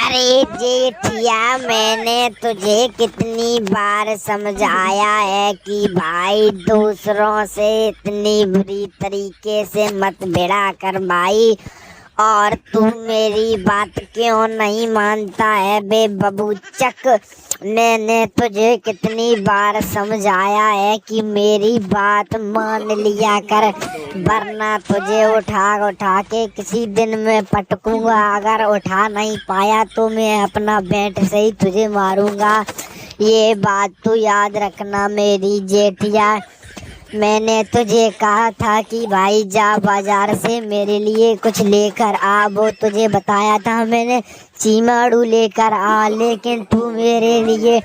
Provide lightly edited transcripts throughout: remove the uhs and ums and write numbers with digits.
अरे जेठिया, मैंने तुझे कितनी बार समझाया है कि भाई दूसरों से इतनी बुरी तरीके से मत भिड़ा कर भाई। और तू मेरी बात क्यों नहीं मानता है बे बबूचक। मैंने तुझे कितनी बार समझाया है कि मेरी बात मान लिया कर, वरना तुझे उठा उठा के किसी दिन मैं पटकूंगा। अगर उठा नहीं पाया तो मैं अपना बैट से ही तुझे मारूंगा। ये बात तू याद रखना मेरी जेठिया। मैंने तुझे कहा था कि भाई जा बाजार से मेरे लिए कुछ लेकर आ, वो तुझे बताया था मैंने चीमाड़ू लेकर आ, लेकिन तू मेरे लिए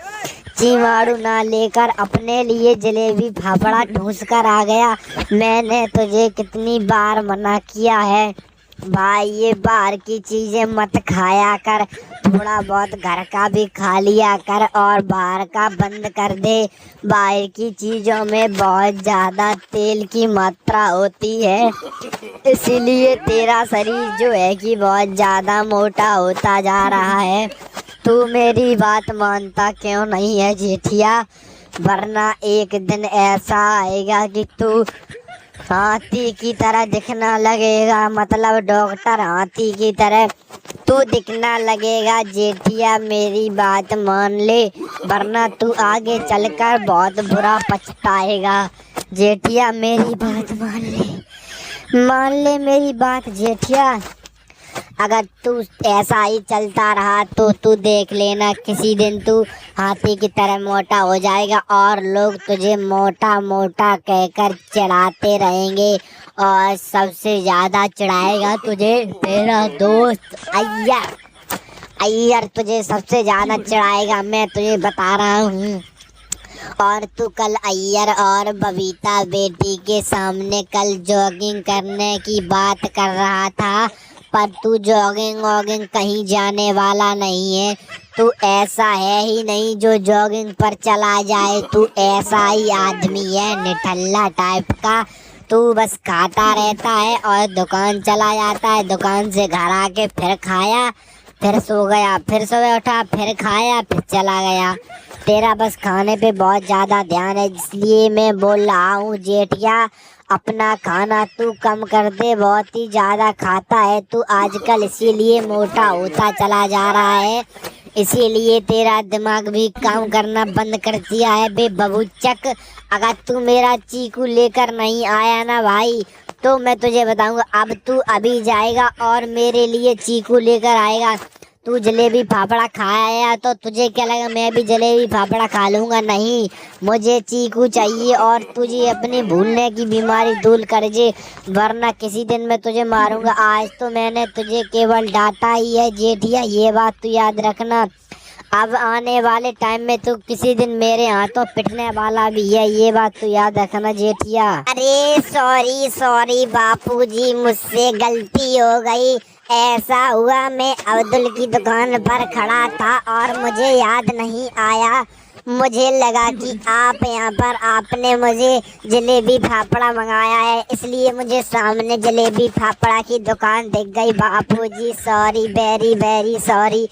चीमाड़ू ना लेकर अपने लिए जलेबी फाफड़ा ठूस कर आ गया। मैंने तुझे कितनी बार मना किया है भाई, ये बाहर की चीजें मत खाया कर, थोड़ा बहुत घर का भी खा लिया कर और बाहर का बंद कर दे। बाहर की चीजों में बहुत ज्यादा तेल की मात्रा होती है, इसीलिए तेरा शरीर जो है कि बहुत ज्यादा मोटा होता जा रहा है। तू मेरी बात मानता क्यों नहीं है जेठिया, वरना एक दिन ऐसा आएगा कि तू हाथी की तरह दिखना लगेगा, मतलब डॉक्टर हाथी की तरह तू दिखना लगेगा। जेठिया मेरी बात मान ले, वरना तू आगे चलकर बहुत बुरा पछताएगा। जेठिया मेरी बात मान ले मेरी बात जेठिया। अगर तू ऐसा ही चलता रहा तो तू देख लेना, किसी दिन तू हाथी की तरह मोटा हो जाएगा और लोग तुझे मोटा मोटा कहकर चिढ़ाते रहेंगे। और सबसे ज्यादा चिढ़ाएगा तुझे तेरा दोस्त अय्यर। अय्यर तुझे सबसे ज्यादा चिढ़ाएगा, मैं तुझे बता रहा हूँ। और तू कल अय्यर और बबीता बेटी के सामने कल जॉगिंग करने की बात कर रहा था, पर तू जॉगिंग वॉगिंग कहीं जाने वाला नहीं है। तू ऐसा है ही नहीं जो जॉगिंग पर चला जाए, तू ऐसा ही आदमी है निठल्ला टाइप का। तू बस खाता रहता है और दुकान चला जाता है, दुकान से घर आके फिर खाया, फिर सो गया, फिर सुबह उठा, फिर खाया, फिर चला गया। तेरा बस खाने पे बहुत ज़्यादा ध्यान है, इसलिए मैं बोल रहा हूँ जेठिया अपना खाना तू कम कर दे। बहुत ही ज़्यादा खाता है तू आजकल, इसीलिए मोटा होता चला जा रहा है, इसीलिए तेरा दिमाग भी काम करना बंद कर दिया है बे बबूचक। अगर तू मेरा चीकू लेकर नहीं आया ना भाई, तो मैं तुझे बताऊंगा अब तू अभी जाएगा और मेरे लिए चीकू लेकर आएगा। तू जलेबी फाफड़ा खाया तो तुझे क्या लगा मैं भी जलेबी फाफड़ा खा लूँगा? नहीं, मुझे चीकू चाहिए और तुझे अपनी भूलने की बीमारी दूर कर जे, वरना किसी दिन मैं तुझे मारूंगा। आज तो मैंने तुझे केवल डांटा ही है जेठिया, ये बात तू याद रखना। अब आने वाले टाइम में तू किसी दिन मेरे हाथों पिटने वाला भी है, ये बात तू याद रखना जेठिया। अरे सॉरी सॉरी बापूजी, मुझसे गलती हो गई। ऐसा हुआ मैं अब्दुल की दुकान पर खड़ा था और मुझे याद नहीं आया, मुझे लगा कि आप यहाँ पर आपने मुझे जलेबी फाफड़ा मंगाया है, इसलिए मुझे सामने जलेबी फाफड़ा की दुकान दिख गई। बापूजी सॉरी, वेरी वेरी सॉरी।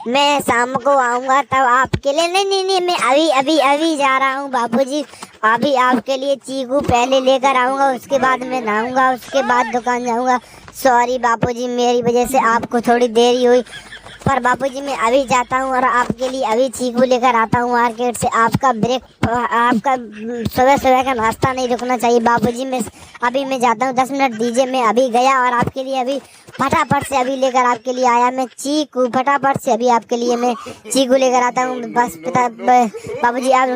मैं शाम को आऊँगा तब आपके लिए, नहीं मैं अभी जा रहा हूँ बापूजी। अभी आपके लिए चीकू पहले लेकर आऊँगा, उसके बाद मैं नहाऊँगा, उसके बाद दुकान जाऊँगा। सॉरी बापूजी, मेरी वजह से आपको थोड़ी देरी हुई, पर बापूजी मैं अभी जाता हूँ और आपके लिए अभी चीकू लेकर आता हूँ मार्केट से। आपका सुबह सुबह का नाश्ता नहीं रुकना चाहिए बापूजी। मैं जाता हूँ, 10 मिनट दीजिए, मैं अभी गया और आपके लिए अभी फटाफट से अभी लेकर आपके लिए आया मैं चीकू। फटाफट से अभी आपके लिए मैं चीकू लेकर आता हूँ, बस बापूजी आप